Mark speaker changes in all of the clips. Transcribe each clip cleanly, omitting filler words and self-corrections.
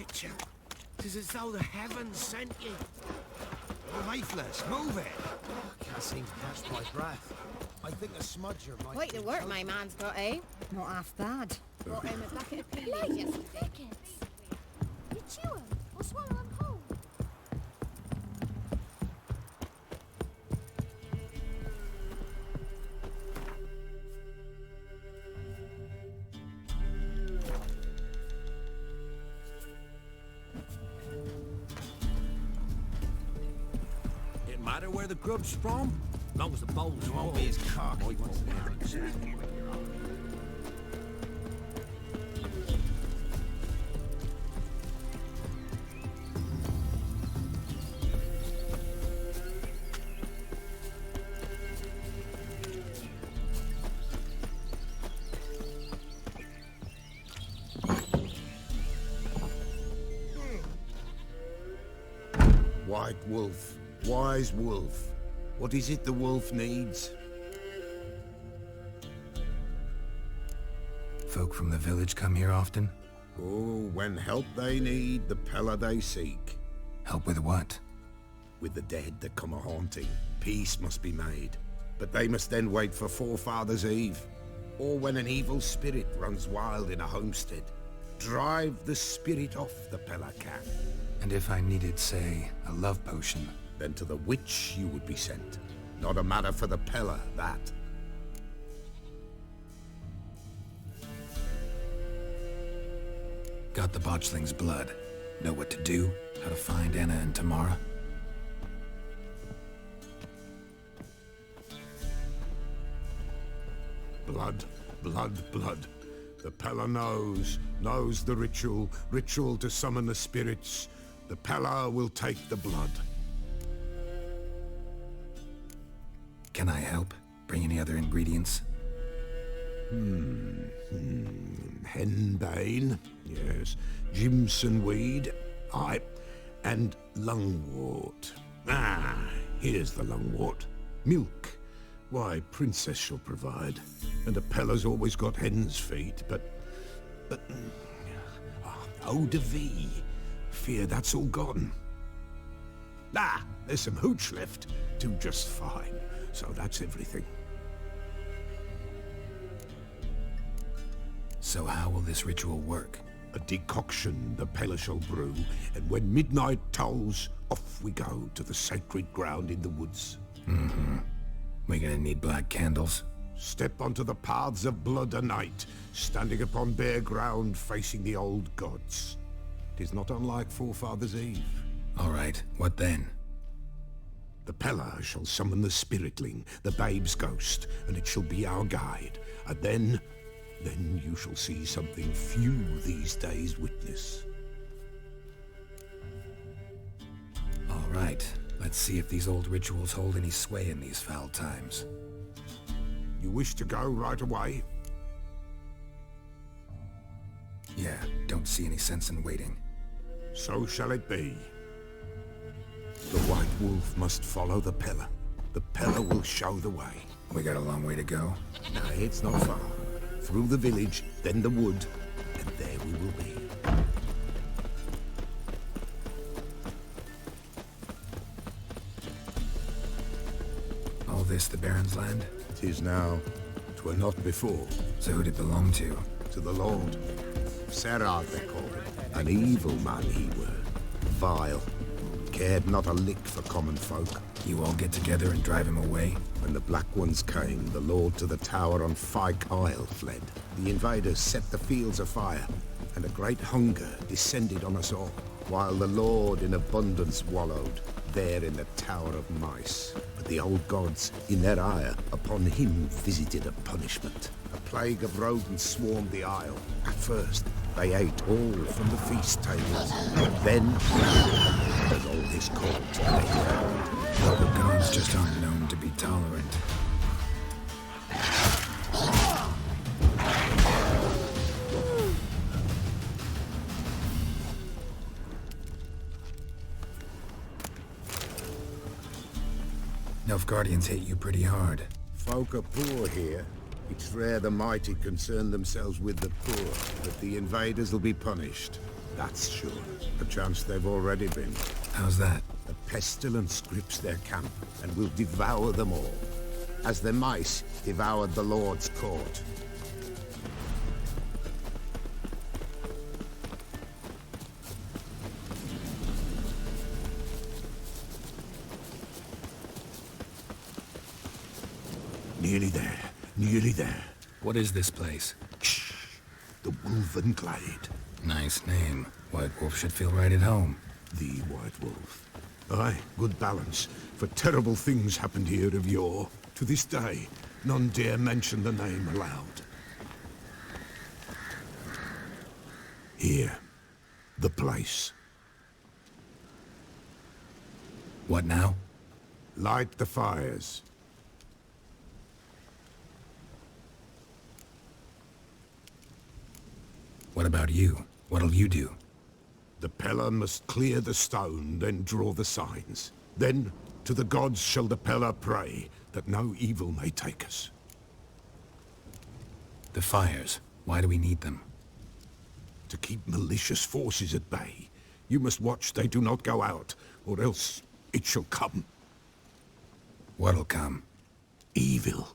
Speaker 1: Witcher. 'Tis as though the heavens sent you. Oh, lifeless, move it.
Speaker 2: Can't seem to catch my breath. I think a smudger might
Speaker 3: Quite
Speaker 2: be
Speaker 3: the work
Speaker 2: choking.
Speaker 3: my man's got, eh? Not half bad. Got him a bucket of peas
Speaker 4: Light
Speaker 3: yesterday.
Speaker 4: thickets. You chew 'em or swallow 'em whole.
Speaker 1: It matter where the grub's from? Long as the bowl's
Speaker 2: Won't be his cock. He wants to hear exactly what you're on.
Speaker 5: White wolf, wise wolf. What is it the wolf needs?
Speaker 6: Folk from the village come here often?
Speaker 5: Oh, when help they need, the Pella they seek.
Speaker 6: Help with what?
Speaker 5: With the dead that come a-haunting, peace must be made. But they must then wait for Forefathers' Eve. Or when an evil spirit runs wild in a homestead. Drive the spirit off the Pella can.
Speaker 6: And if I needed, say, a love potion?
Speaker 5: Then to the witch you would be sent. Not a matter for the Pella, that.
Speaker 6: Got the botchling's blood. Know what to do? How to find Anna and Tamara?
Speaker 5: Blood, blood, blood. The Pella knows the ritual to summon the spirits. The Pella will take the blood.
Speaker 6: Can I help? Bring any other ingredients?
Speaker 5: Henbane, yes. Jimson weed, aye. And lungwort. Ah, here's the lungwort. Milk. Why, Princess shall provide. And a Pella's always got hen's feet, but... eau de vie. Fear that's all gone. Ah, there's some hooch left. Do just fine. So that's everything.
Speaker 6: So how will this ritual work?
Speaker 5: A decoction the Pella shall brew, and when midnight tolls, off we go to the sacred ground in the woods.
Speaker 6: We gonna need black candles?
Speaker 5: Step onto the paths of blood a night, standing upon bare ground facing the old gods. 'Tis not unlike Forefathers' Eve.
Speaker 6: All right, what then?
Speaker 5: The Pella shall summon the spiritling, the babe's ghost, and it shall be our guide. And then you shall see something few these days witness.
Speaker 6: All right, let's see if these old rituals hold any sway in these foul times.
Speaker 5: You wish to go right away?
Speaker 6: Yeah, don't see any sense in waiting.
Speaker 5: So shall it be. The White Wolf must follow the Pella. The Pella will show the way.
Speaker 6: We got a long way to go.
Speaker 5: No, it's not far. Through the village, then the wood, and there we will be.
Speaker 6: All this the Baron's land?
Speaker 5: 'Tis now. 'Twere not before.
Speaker 6: So who'd it belong to?
Speaker 5: To the Lord. Serad they call him. An evil man he were. Vile. Cared not a lick for common folk.
Speaker 6: You all get together and drive him away?
Speaker 5: When the Black Ones came, the Lord to the tower on Fyke Isle fled. The invaders set the fields afire, and a great hunger descended on us all, while the Lord in abundance wallowed, there in the Tower of Mice. But the old gods, in their ire, upon him visited a punishment. A plague of rodents swarmed the isle. At first, they ate all from the feast tables. Then, as all his court, they found.
Speaker 6: Well, the gods just aren't known to be tolerant. Nilfgaardians hate you pretty hard.
Speaker 5: Folk are poor here. It's rare the mighty concern themselves with the poor, but the invaders will be punished. That's sure. Perchance they've already been.
Speaker 6: How's that?
Speaker 5: A pestilence grips their camp and will devour them all, as the mice devoured the Lord's court. Nearly there. Nearly there.
Speaker 6: What is this place?
Speaker 5: Shh. The Wolven Glade.
Speaker 6: Nice name. White Wolf should feel right at home.
Speaker 5: The White Wolf. Aye, good balance. For terrible things happened here of yore. To this day, none dare mention the name aloud. Here. The place.
Speaker 6: What now?
Speaker 5: Light the fires.
Speaker 6: What about you? What'll you do?
Speaker 5: The Peller must clear the stone, then draw the signs. Then, to the gods shall the Peller pray, that no evil may take us.
Speaker 6: The fires. Why do we need them?
Speaker 5: To keep malicious forces at bay. You must watch they do not go out, or else it shall come.
Speaker 6: What'll come?
Speaker 5: Evil.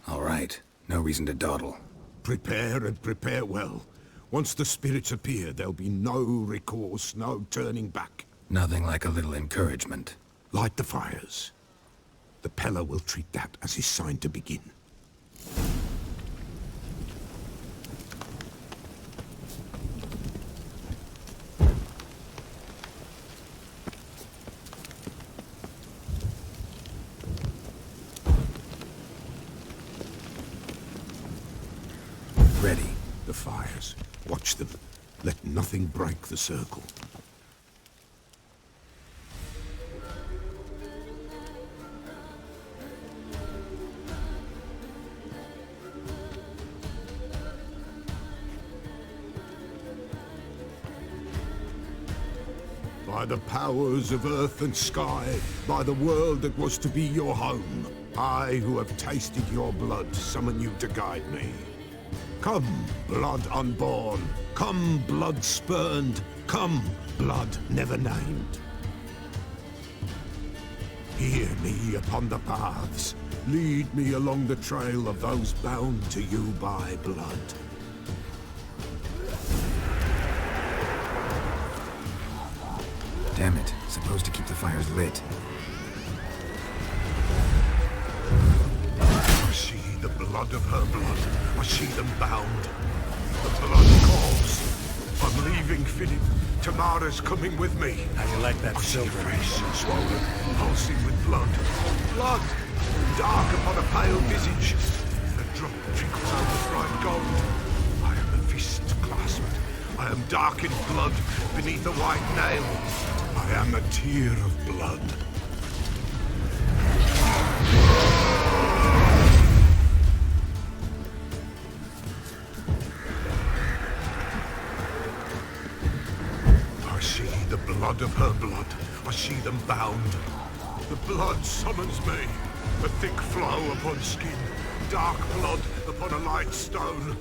Speaker 6: All right. No reason to dawdle.
Speaker 5: Prepare and prepare well. Once the spirits appear, there'll be no recourse, no turning back.
Speaker 6: Nothing like a little encouragement.
Speaker 5: Light the fires. The Peller will treat that as his sign to begin.
Speaker 6: Ready.
Speaker 5: The fires. Watch them. Let nothing break the circle. By the powers of earth and sky, by the world that was to be your home, I, who have tasted your blood, summon you to guide me. Come, blood unborn. Come, blood spurned. Come, blood never named. Hear me upon the paths. Lead me along the trail of those bound to you by blood.
Speaker 6: Damn it. Supposed to keep the fires lit.
Speaker 5: I see the blood of her blood. I see them bound. The blood calls. I'm leaving Philip. Tamara's coming with me.
Speaker 6: How you like that
Speaker 5: I see
Speaker 6: silver?
Speaker 5: a face swollen, pulsing with blood. Blood! Dark upon a pale visage. The drop trickles over bright gold. I am a fist clasped. I am dark in blood beneath a white nail. I am a tear of blood. I see the blood of her blood. I see them bound. The blood summons me. A thick flow upon skin. Dark blood upon a light stone.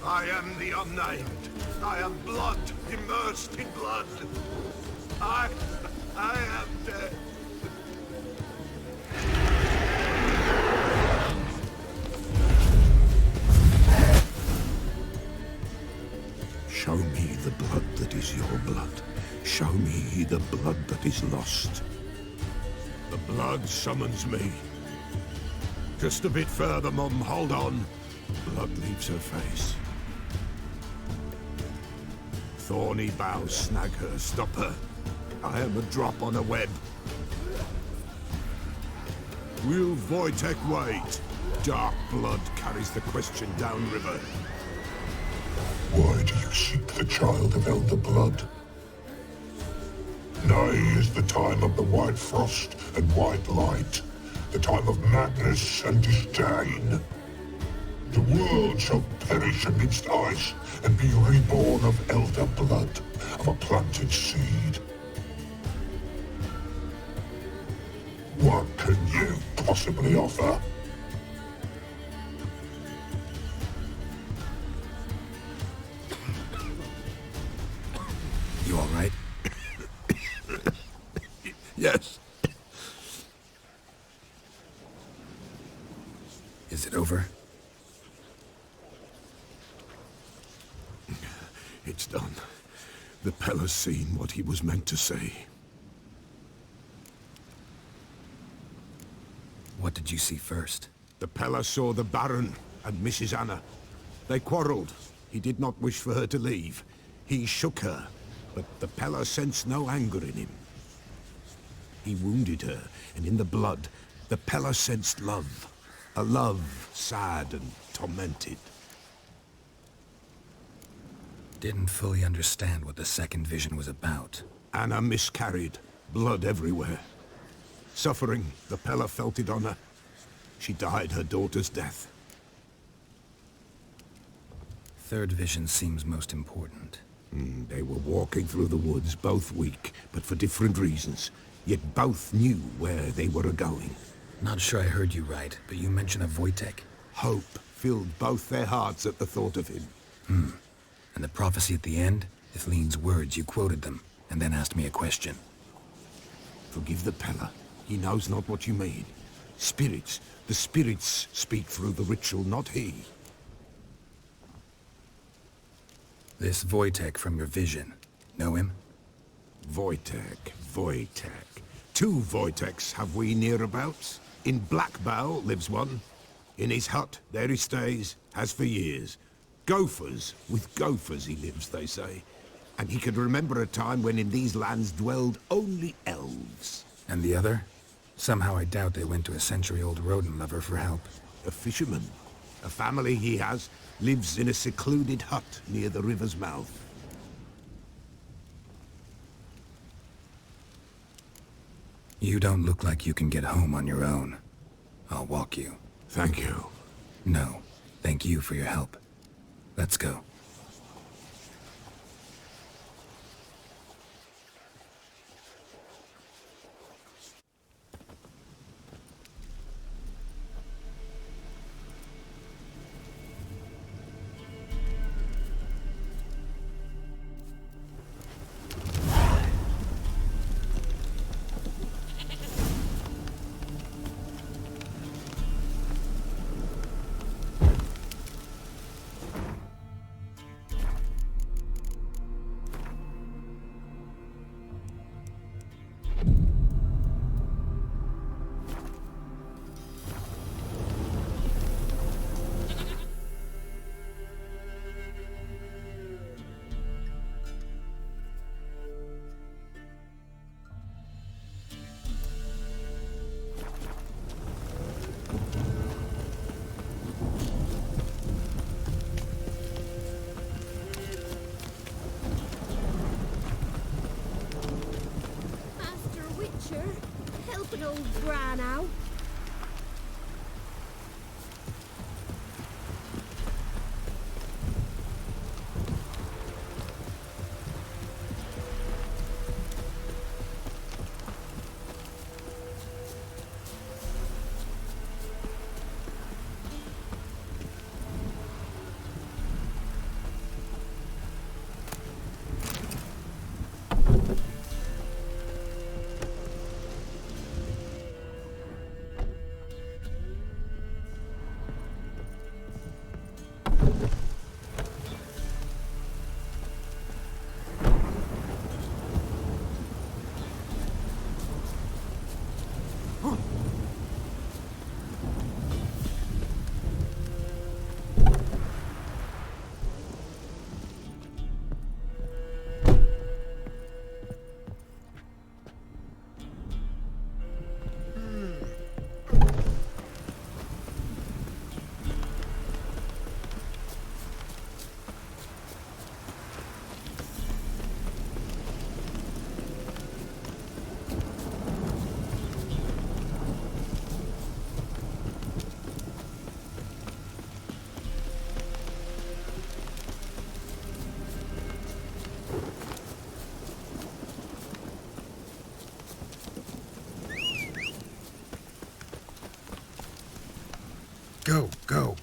Speaker 5: I am the unnamed. I am blood immersed in blood. I am dead. Show me the blood that is your blood. Show me the blood that is lost. The blood summons me. Just a bit further, Mum. Hold on. Blood leaves her face. Thorny boughs snag her. Stop her. I am a drop on a web. Will Wojtek wait? Dark blood carries the question downriver.
Speaker 7: Why do you seek the child of Elder Blood? Nigh is the time of the white frost and white light, the time of madness and disdain. The world shall perish amidst ice and be reborn of Elder Blood, of a planted seed. What can you possibly offer?
Speaker 6: Is it over?
Speaker 5: It's done. The Pella's seen what he was meant to say.
Speaker 6: What did you see first?
Speaker 5: The Pella saw the Baron and Mrs. Anna. They quarreled. He did not wish for her to leave. He shook her, but the Pella sensed no anger in him. He wounded her, and in the blood, the Pella sensed love. A love sad and tormented.
Speaker 6: Didn't fully understand what the second vision was about.
Speaker 5: Anna miscarried, blood everywhere. Suffering, the Pella felt it on her. She died her daughter's death.
Speaker 6: Third vision seems most important.
Speaker 5: They were walking through the woods, both weak, but for different reasons. Yet both knew where they were going.
Speaker 6: Not sure I heard you right, but you mentioned a Wojtek.
Speaker 5: Hope filled both their hearts at the thought of him.
Speaker 6: And the prophecy at the end? Ithlinne's words, you quoted them, and then asked me a question.
Speaker 5: Forgive the Pella. He knows not what you mean. Spirits. The spirits speak through the ritual, not he.
Speaker 6: This Wojtek from your vision, know him?
Speaker 5: Wojtek. Two Wojteks have we nearabouts. In Blackbow lives one. In his hut, there he stays, has for years. Gophers, with gophers he lives, they say. And he could remember a time when in these lands dwelled only elves.
Speaker 6: And the other? Somehow I doubt they went to a century-old rodent lover for help.
Speaker 5: A fisherman. A family he has lives in a secluded hut near the river's mouth.
Speaker 6: You don't look like you can get home on your own. I'll walk you.
Speaker 5: Thank you.
Speaker 6: No, thank you for your help. Let's go.
Speaker 4: Master Witcher, help an old bran out.
Speaker 6: Go, go.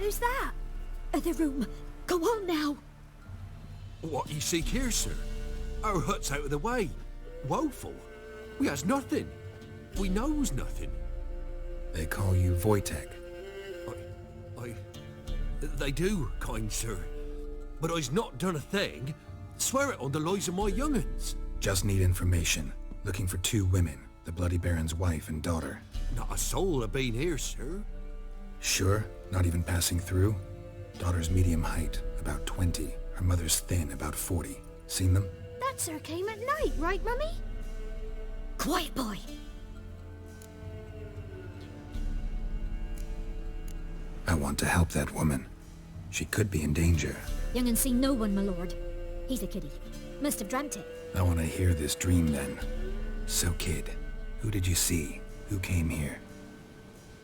Speaker 4: Who's that?
Speaker 3: Other room. Go on now.
Speaker 1: What you seek here, sir? Our hut's out of the way. Woeful. We has nothing. We knows nothing.
Speaker 6: They call you Wojtek.
Speaker 1: They do, kind sir. But I's not done a thing. Swear it on the lives of my young'uns.
Speaker 6: Just need information. Looking for 2 women, the Bloody Baron's wife and daughter.
Speaker 1: Not a soul have been here, sir.
Speaker 6: Sure? Not even passing through? Daughter's medium height, about 20. Her mother's thin, about 40. Seen them?
Speaker 4: That sir came at night, right, Mummy?
Speaker 3: Quiet, boy.
Speaker 6: I want to help that woman. She could be in danger.
Speaker 8: Young and seen no one, my lord. He's a kiddie. Must have dreamt it.
Speaker 6: I want to hear this dream then. So kid, who did you see? Who came here?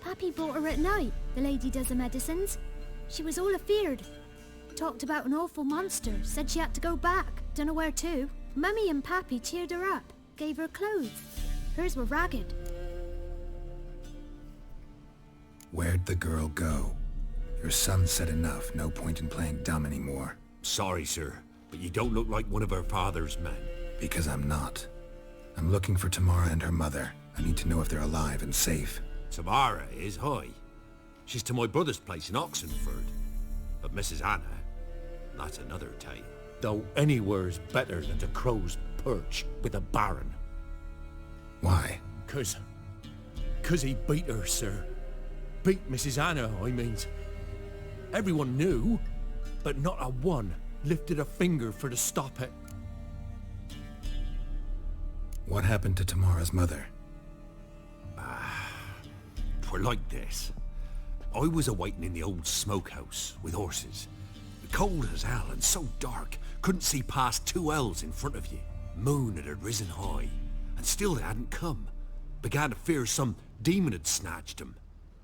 Speaker 4: Pappy brought her at night, the lady does the medicines. She was all afeared. Talked about an awful monster, said she had to go back, dunno where to. Mummy and Pappy cheered her up, gave her clothes. Hers were ragged.
Speaker 6: Where'd the girl go? Your son said enough, no point in playing dumb anymore.
Speaker 1: Sorry, sir, but you don't look like one of her father's men.
Speaker 6: Because I'm not. I'm looking for Tamara and her mother. I need to know if they're alive and safe.
Speaker 1: Tamara is, hi. She's to my brother's place in Oxenford. But Mrs. Anna, that's another tale. Though anywhere's better than the Crow's Perch with a baron.
Speaker 6: Why?
Speaker 1: 'Cause he beat her, sir. Beat Mrs. Anna, I means. Everyone knew, but not a one lifted a finger for to stop it.
Speaker 6: What happened to Tamara's mother?
Speaker 1: Twere like this. I was awaiting in the old smokehouse with horses. Cold as hell and so dark, couldn't see past 2 ells in front of you. Moon had risen high, and still they hadn't come. Began to fear some demon had snatched them.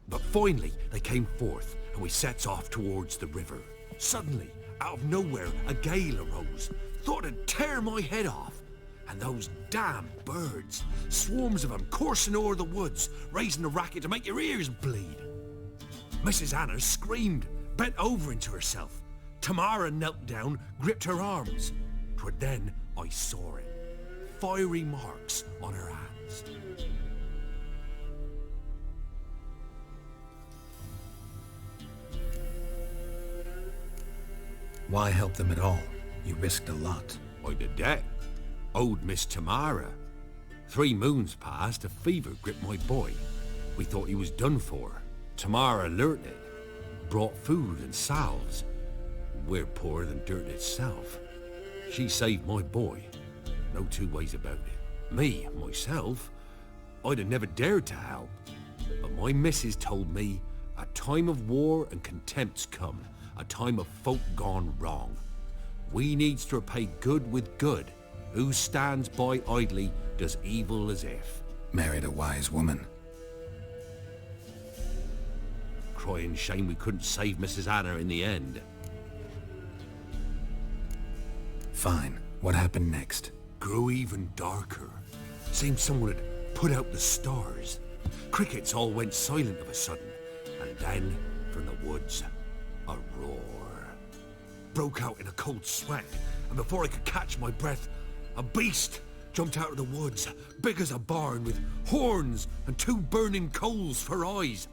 Speaker 1: But finally, they came forth, and we sets off towards the river. Suddenly, out of nowhere, a gale arose. Thought it'd tear my head off. And those damn birds, swarms of them coursing o'er the woods, raising a racket to make your ears bleed. Mrs. Anna screamed, bent over into herself. Tamara knelt down, gripped her arms. 'Twere then I saw it. Fiery marks on her hands.
Speaker 6: Why help them at all? You risked a lot.
Speaker 1: I did that. Owed Miss Tamara. 3 moons passed, a fever gripped my boy. We thought he was done for. Tamara learnt it. Brought food and salves. We're poorer than dirt itself. She saved my boy. No 2 ways about it. Me, myself, I'd have never dared to help. But my missus told me a time of war and contempt's come. A time of folk gone wrong. We needs to repay good with good. Who stands by idly does evil as if.
Speaker 6: Married a wise woman.
Speaker 1: Crying shame we couldn't save Mrs. Anna in the end.
Speaker 6: Fine. What happened next?
Speaker 1: Grew even darker. Seemed someone had put out the stars. Crickets all went silent of a sudden. And then, from the woods, a roar. Broke out in a cold sweat, and before I could catch my breath, a beast jumped out of the woods, big as a barn, with horns and 2 burning coals for eyes.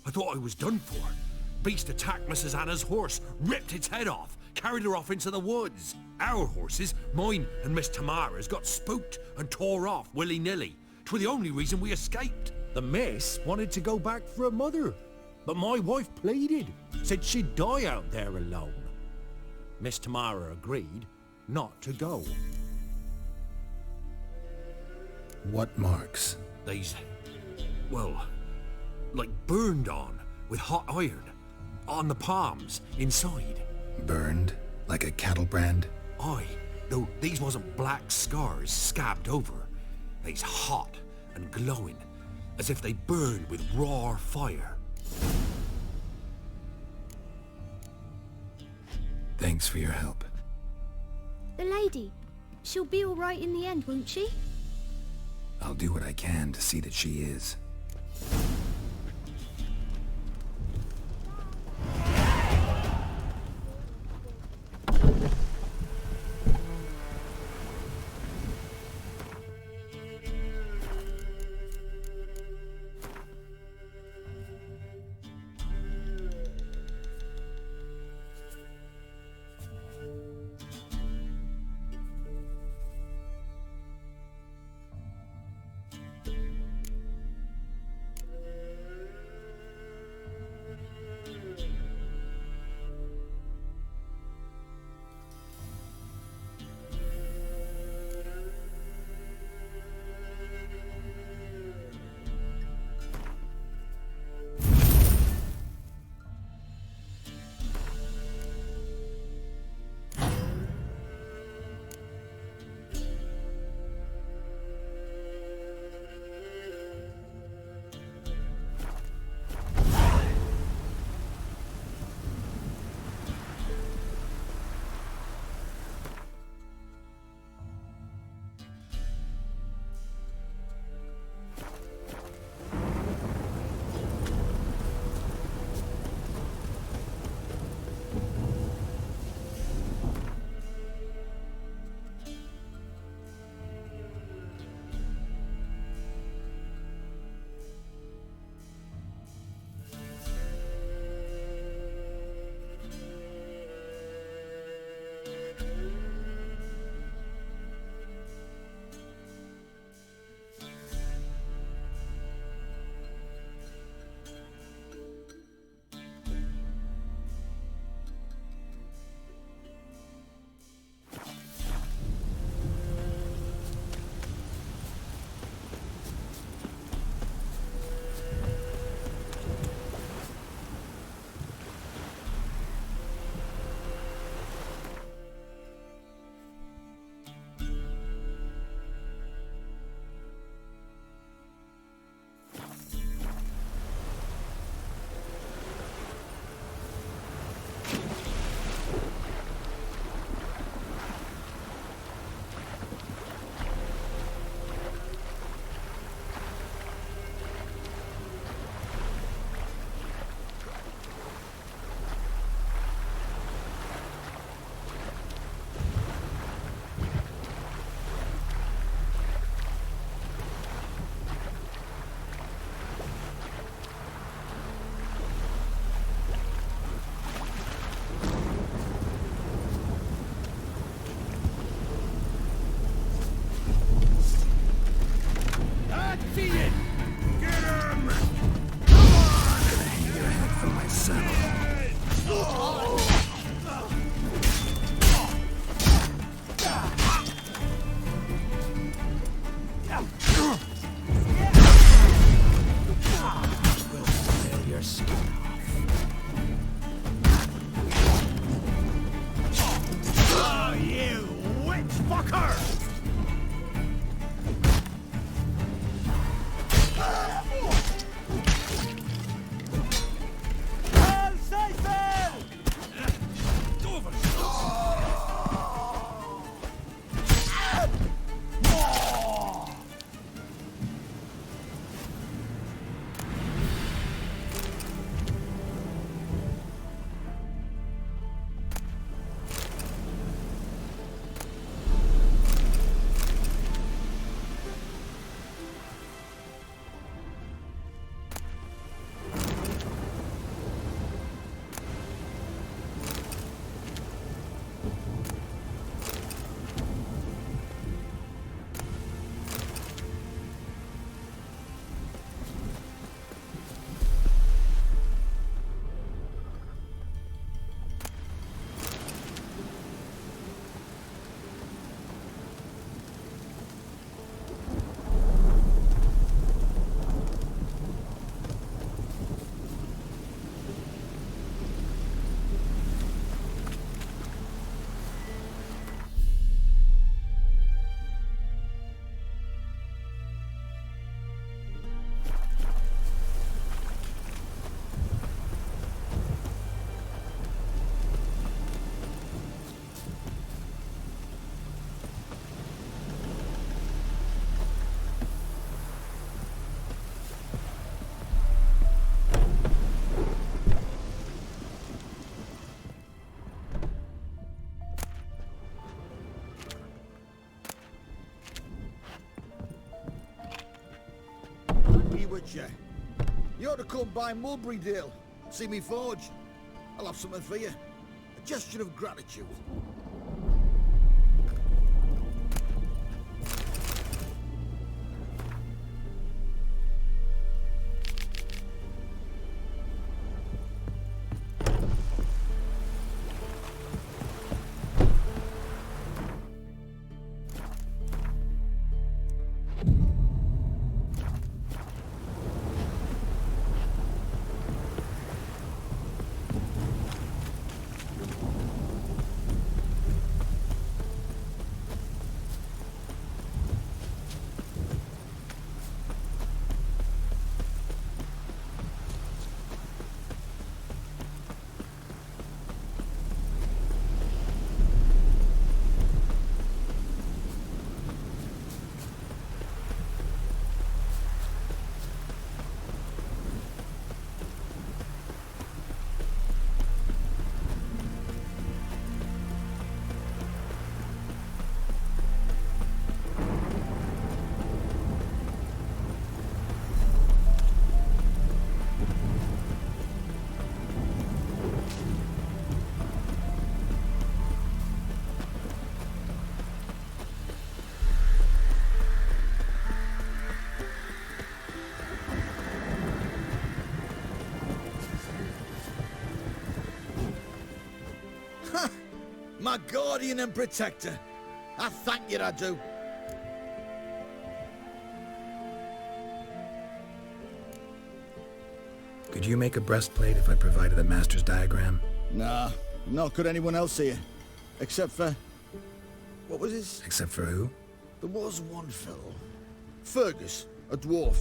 Speaker 1: I thought I was done for. Beast attacked Mrs. Anna's horse, ripped its head off, carried her off into the woods. Our horses, mine and Miss Tamara's, got spooked and tore off willy-nilly. 'Twere the only reason we escaped. The miss wanted to go back for her mother, but my wife pleaded, said she'd die out there alone. Miss Tamara agreed not to go.
Speaker 6: What marks?
Speaker 1: They's, well, like burned on with hot iron. On the palms, inside.
Speaker 6: Burned? Like a cattle brand?
Speaker 1: Aye, though these wasn't black scars scabbed over. They's hot and glowing, as if they burned with raw fire.
Speaker 6: Thanks for your help.
Speaker 4: The lady, she'll be all right in the end, won't she?
Speaker 6: I'll do what I can to see that she is.
Speaker 2: your skin off. Oh, you witch fucker! Would you? You ought to come by Mulberrydale, see me forge. I'll have something for you. A gesture of gratitude. My guardian and protector. I thank you, I do.
Speaker 6: Could you make a breastplate if I provided a master's diagram?
Speaker 2: Nah, nor could anyone else here. Except for... what was his?
Speaker 6: Except for who?
Speaker 2: There was one fellow. Fergus, a dwarf.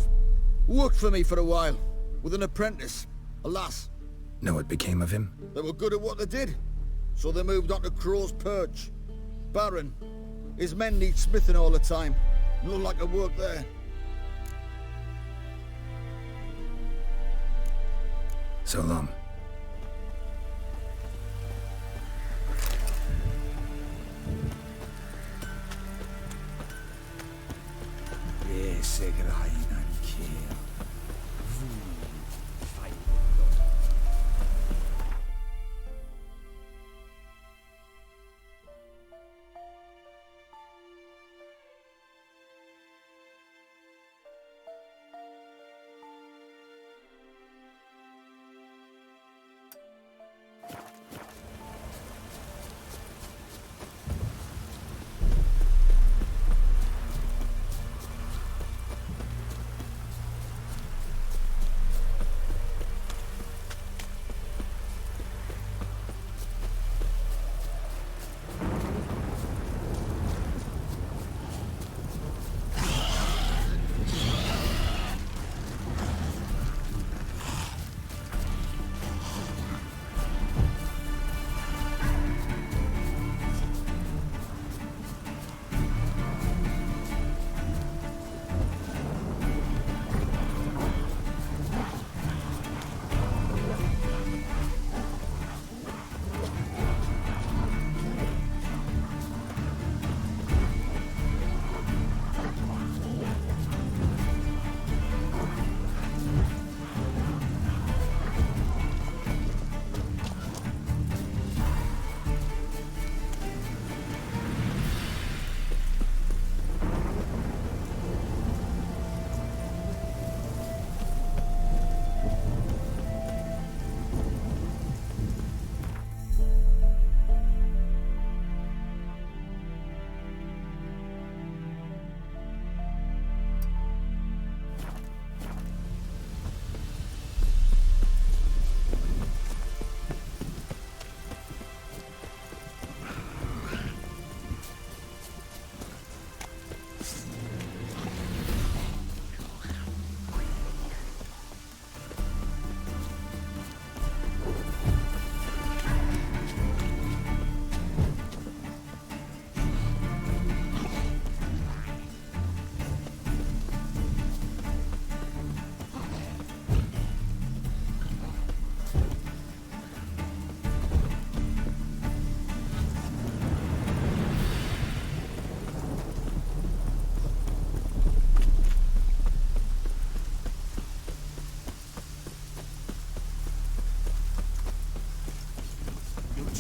Speaker 2: Worked for me for a while. With an apprentice. A lass.
Speaker 6: Know what became of him?
Speaker 2: They were good at what they did. So they moved on to Crow's Perch. Baron. His men need smithing all the time. Look like a work there.
Speaker 6: So long.
Speaker 2: Yes, Egrain and Kiel.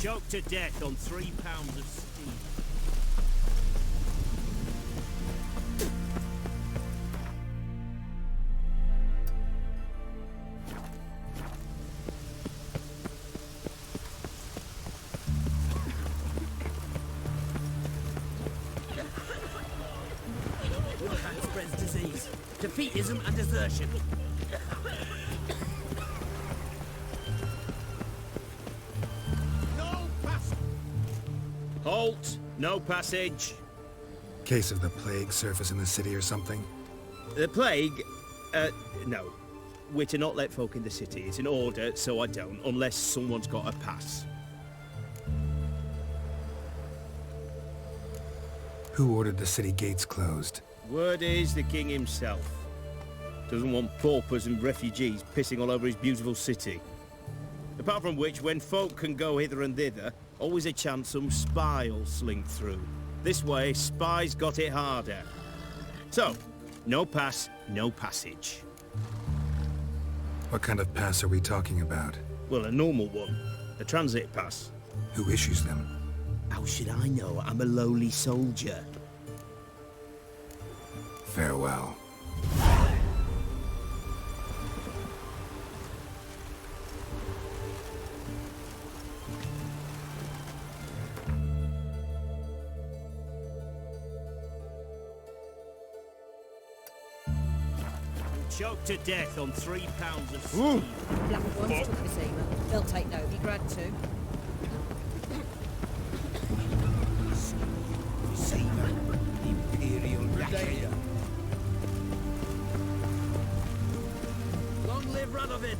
Speaker 9: Choked to death on 3 pounds of steam.
Speaker 10: What kind spreads disease? Defeatism and desertion.
Speaker 9: Halt! No passage.
Speaker 6: Case of the plague surface in the city or something?
Speaker 9: The plague? No. We're to not let folk in the city. It's an order, so I don't, unless someone's got a pass.
Speaker 6: Who ordered the city gates closed?
Speaker 9: Word is the king himself. Doesn't want paupers and refugees pissing all over his beautiful city. Apart from which, when folk can go hither and thither, always a chance some spy'll slink through. This way, spies got it harder. So, no pass, no passage.
Speaker 6: What kind of pass are we talking about?
Speaker 9: Well, a normal one. A transit pass.
Speaker 6: Who issues them?
Speaker 9: How should I know? I'm a lowly soldier.
Speaker 6: Farewell.
Speaker 9: Choked to death on 3 pounds of steam.
Speaker 3: Black ones took Vizima. They'll take Novigrad too.
Speaker 2: Imperial
Speaker 10: Long live Radovid!